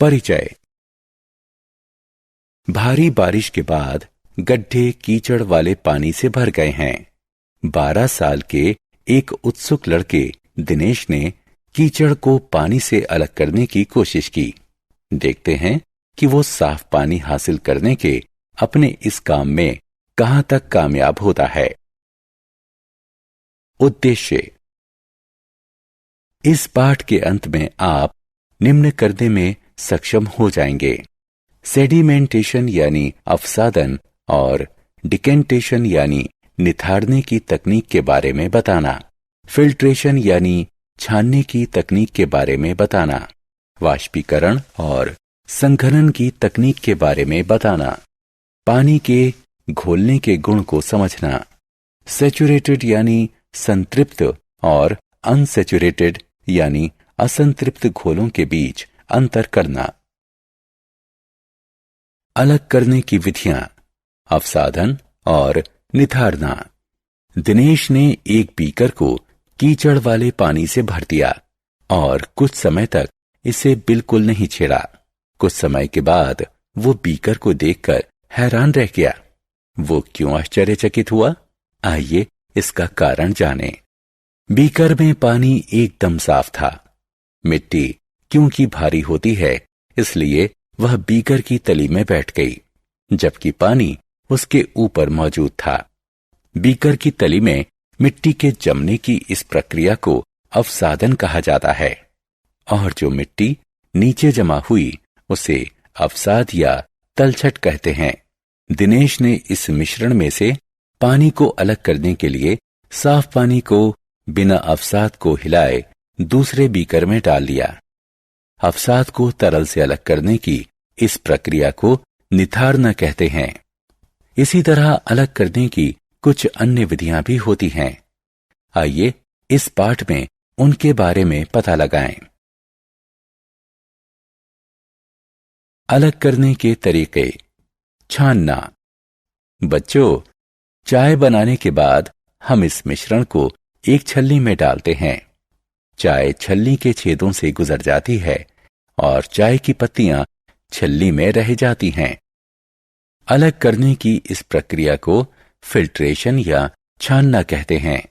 परिचय। भारी बारिश के बाद गड्ढे कीचड़ वाले पानी से भर गए हैं। 12 साल के एक उत्सुक लड़के दिनेश ने कीचड़ को पानी से अलग करने की कोशिश की। देखते हैं कि वो साफ पानी हासिल करने के अपने इस काम में कहां तक कामयाब होता है। उद्देश्य। इस पाठ के अंत में आप निम्न करने में सक्षम हो जाएंगे: सेडिमेंटेशन यानी अवसादन और डिकेंटेशन यानी निथारने की तकनीक के बारे में बताना, फिल्ट्रेशन यानी छानने की तकनीक के बारे में बताना, वाष्पीकरण और संघनन की तकनीक के बारे में बताना, पानी के घोलने के गुण को समझना, सैचुरेटेड यानी संतृप्त और अनसैचुरेटेड यानी असंतृप्त घोलों के बीच अंतर करना। अलग करने की विधियां: अवसादन और निथारना। दिनेश ने एक बीकर को कीचड़ वाले पानी से भर दिया और कुछ समय तक इसे बिल्कुल नहीं छेड़ा। कुछ समय के बाद वो बीकर को देखकर हैरान रह गया। वो क्यों आश्चर्यचकित हुआ? आइए इसका कारण जानें। बीकर में पानी एकदम साफ था। मिट्टी क्योंकि भारी होती है, इसलिए वह बीकर की तली में बैठ गई, जबकि पानी उसके ऊपर मौजूद था। बीकर की तली में मिट्टी के जमने की इस प्रक्रिया को अवसादन कहा जाता है, और जो मिट्टी नीचे जमा हुई उसे अवसाद या तलछट कहते हैं। दिनेश ने इस मिश्रण में से पानी को अलग करने के लिए साफ पानी को बिना अवसाद को हिलाए दूसरे बीकर में डाल दिया। अवसाद को तरल से अलग करने की इस प्रक्रिया को निथारना कहते हैं। इसी तरह अलग करने की कुछ अन्य विधियां भी होती हैं। आइए इस पाठ में उनके बारे में पता लगाएं। अलग करने के तरीके। छानना। बच्चों, चाय बनाने के बाद हम इस मिश्रण को एक छलनी में डालते हैं। चाय छलनी के छेदों से गुजर जाती है और चाय की पत्तियां छलनी में रह जाती हैं। अलग करने की इस प्रक्रिया को फिल्ट्रेशन या छानना कहते हैं।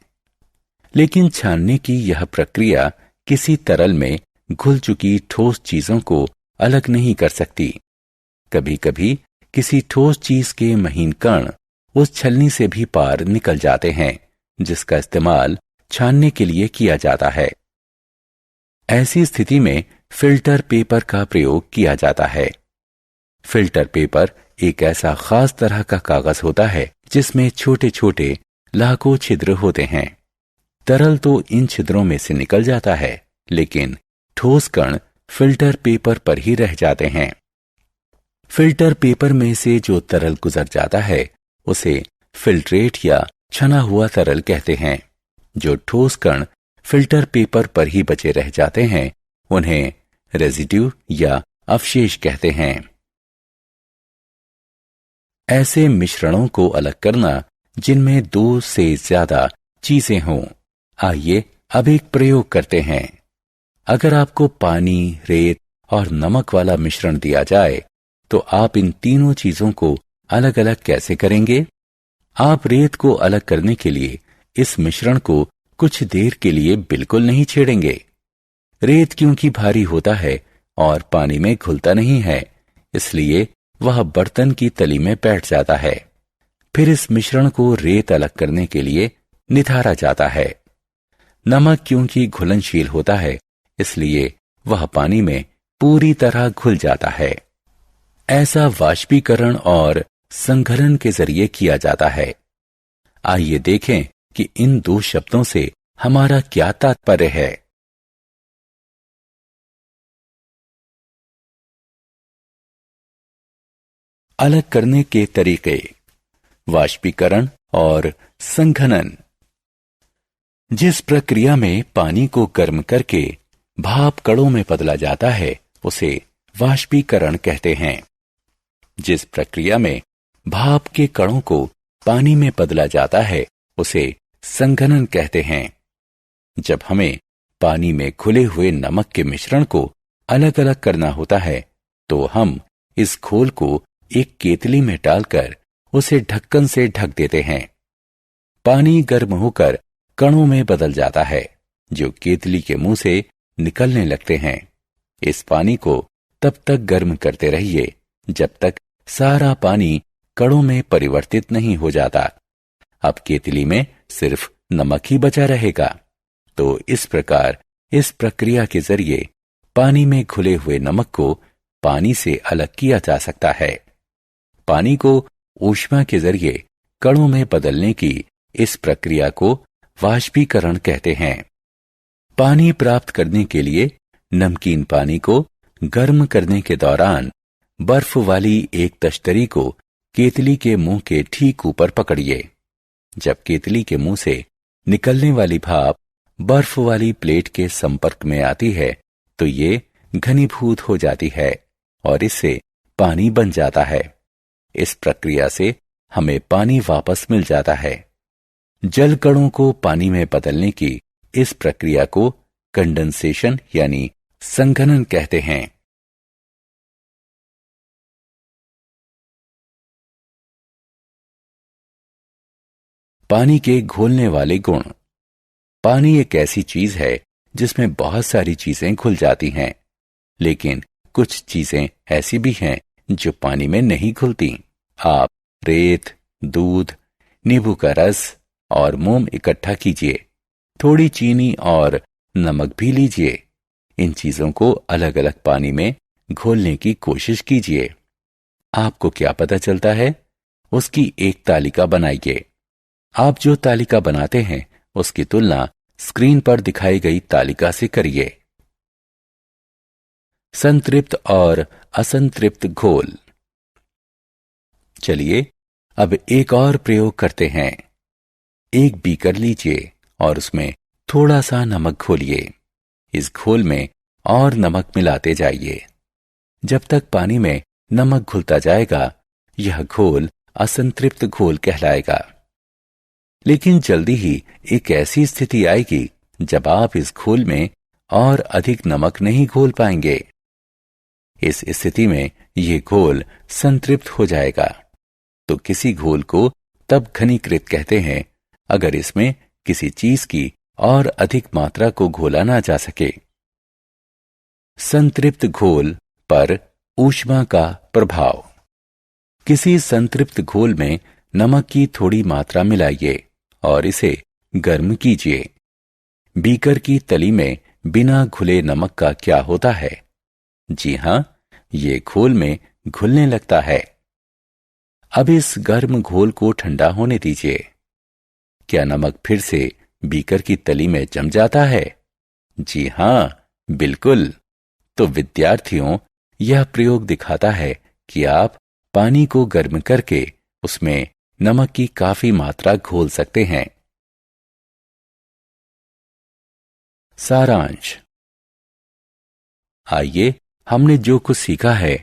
लेकिन छानने की यह प्रक्रिया किसी तरल में घुल चुकी ठोस चीजों को अलग नहीं कर सकती। कभी कभी किसी ठोस चीज के महीन कण उस छलनी से भी पार निकल जाते हैं, जिसका इस्तेमाल छानने के लिए किया जाता है। ऐसी स्थिति में फिल्टर पेपर का प्रयोग किया जाता है। फिल्टर पेपर एक ऐसा खास तरह का कागज होता है जिसमें छोटे छोटे लाखों छिद्र होते हैं। तरल तो इन छिद्रों में से निकल जाता है, लेकिन ठोस कण फिल्टर पेपर पर ही रह जाते हैं। फिल्टर पेपर में से जो तरल गुजर जाता है उसे फिल्ट्रेट या छना हुआ तरल कहते हैं। जो ठोस कण फिल्टर पेपर पर ही बचे रह जाते हैं उन्हें रेजिड्यू या अवशेष कहते हैं। ऐसे मिश्रणों को अलग करना जिनमें 2 से ज्यादा चीजें हों। आइए अब एक प्रयोग करते हैं। अगर आपको पानी, रेत और नमक वाला मिश्रण दिया जाए तो आप इन तीनों चीजों को अलग अलग कैसे करेंगे? आप रेत को अलग करने के लिए इस मिश्रण को कुछ देर के लिए बिल्कुल नहीं छेड़ेंगे। रेत क्योंकि भारी होता है और पानी में घुलता नहीं है, इसलिए वह बर्तन की तली में बैठ जाता है। फिर इस मिश्रण को रेत अलग करने के लिए निथारा जाता है। नमक क्योंकि घुलनशील होता है, इसलिए वह पानी में पूरी तरह घुल जाता है। ऐसा वाष्पीकरण और संघनन के जरिए किया जाता है। आइए देखें कि इन 2 शब्दों से हमारा क्या तात्पर्य है। अलग करने के तरीके। वाष्पीकरण और संघनन। जिस प्रक्रिया में पानी को गर्म करके भाप कणों में बदला जाता है उसे वाष्पीकरण कहते हैं। जिस प्रक्रिया में भाप के कणों को पानी में बदला जाता है उसे संघनन कहते हैं। जब हमें पानी में घुले हुए नमक के मिश्रण को अलग अलग करना होता है तो हम इस घोल को एक केतली में डालकर उसे ढक्कन से ढक देते हैं। पानी गर्म होकर कणों में बदल जाता है जो केतली के मुंह से निकलने लगते हैं। इस पानी को तब तक गर्म करते रहिए जब तक सारा पानी कणों में परिवर्तित नहीं हो जाता। अब केतली में सिर्फ नमक ही बचा रहेगा। तो इस प्रकार इस प्रक्रिया के जरिए पानी में घुले हुए नमक को पानी से अलग किया जा सकता है। पानी को ऊष्मा के जरिए कणों में बदलने की इस प्रक्रिया को वाष्पीकरण कहते हैं। पानी प्राप्त करने के लिए नमकीन पानी को गर्म करने के दौरान बर्फ वाली एक तश्तरी को केतली के मुंह के ठीक ऊपर पकड़िए। जब केतली के मुंह से निकलने वाली भाप बर्फ वाली प्लेट के संपर्क में आती है तो ये घनीभूत हो जाती है और इससे पानी बन जाता है। इस प्रक्रिया से हमें पानी वापस मिल जाता है। जल कणों को पानी में बदलने की इस प्रक्रिया को कंडेंसेशन यानी संघनन कहते हैं। पानी के घुलने वाले गुण। पानी एक ऐसी चीज है जिसमें बहुत सारी चीजें घुल जाती हैं, लेकिन कुछ चीजें ऐसी भी हैं जो पानी में नहीं घुलती। आप रेत, दूध, नींबू का रस और मोम इकट्ठा कीजिए, थोड़ी चीनी और नमक भी लीजिए। इन चीजों को अलग अलग पानी में घोलने की कोशिश कीजिए। आपको क्या पता चलता है? उसकी एक तालिका बनाइए। आप जो तालिका बनाते हैं उसकी तुलना स्क्रीन पर दिखाई गई तालिका से करिए। संतृप्त और असंतृप्त घोल। चलिए अब एक और प्रयोग करते हैं। एक बीकर लीजिए और उसमें थोड़ा सा नमक घोलिए। इस घोल में और नमक मिलाते जाइए। जब तक पानी में नमक घुलता जाएगा यह घोल असंतृप्त घोल कहलाएगा। लेकिन जल्दी ही एक ऐसी स्थिति आएगी जब आप इस घोल में और अधिक नमक नहीं घोल पाएंगे। इस स्थिति में यह घोल संतृप्त हो जाएगा। तो किसी घोल को तब घनीकृत कहते हैं अगर इसमें किसी चीज की और अधिक मात्रा को घोला ना जा सके। संतृप्त घोल पर ऊष्मा का प्रभाव। किसी संतृप्त घोल में नमक की थोड़ी मात्रा मिलाइए और इसे गर्म कीजिए। बीकर की तली में बिना घुले नमक का क्या होता है? जी हां, ये घोल में घुलने लगता है। अब इस गर्म घोल को ठंडा होने दीजिए। क्या नमक फिर से बीकर की तली में जम जाता है? जी हां, बिल्कुल। तो विद्यार्थियों, यह प्रयोग दिखाता है कि आप पानी को गर्म करके उसमें नमक की काफी मात्रा घोल सकते हैं। सारांश। आइए हमने जो कुछ सीखा है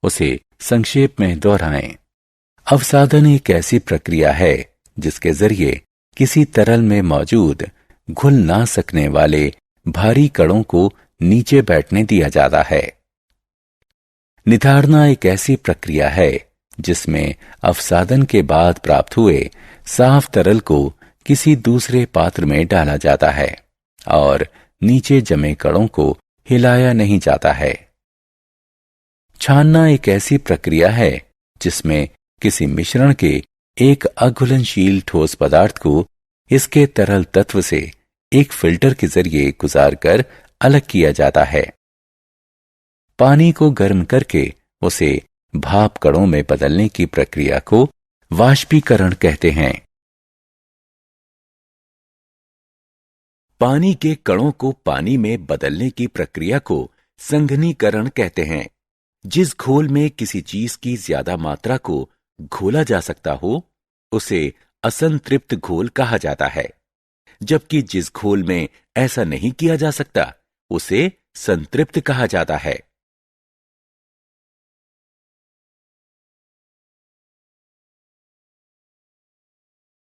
उसे संक्षेप में दोहराएं। अवसादन एक ऐसी प्रक्रिया है जिसके जरिए किसी तरल में मौजूद घुल ना सकने वाले भारी कणों को नीचे बैठने दिया जाता है। निथाड़ना एक ऐसी प्रक्रिया है जिसमें अवसादन के बाद प्राप्त हुए साफ तरल को किसी दूसरे पात्र में डाला जाता है और नीचे जमे कणों को हिलाया नहीं जाता है। छानना एक ऐसी प्रक्रिया है जिसमें किसी मिश्रण के एक अघुलनशील ठोस पदार्थ को इसके तरल तत्व से एक फिल्टर के जरिए गुजारकर अलग किया जाता है। पानी को गर्म करके उसे भाप कणों में बदलने की प्रक्रिया को वाष्पीकरण कहते हैं। पानी के कणों को पानी में बदलने की प्रक्रिया को संघनीकरण कहते हैं। जिस घोल में किसी चीज की ज्यादा मात्रा को घोला जा सकता हो उसे असंतृप्त घोल कहा जाता है, जबकि जिस घोल में ऐसा नहीं किया जा सकता उसे संतृप्त कहा जाता है।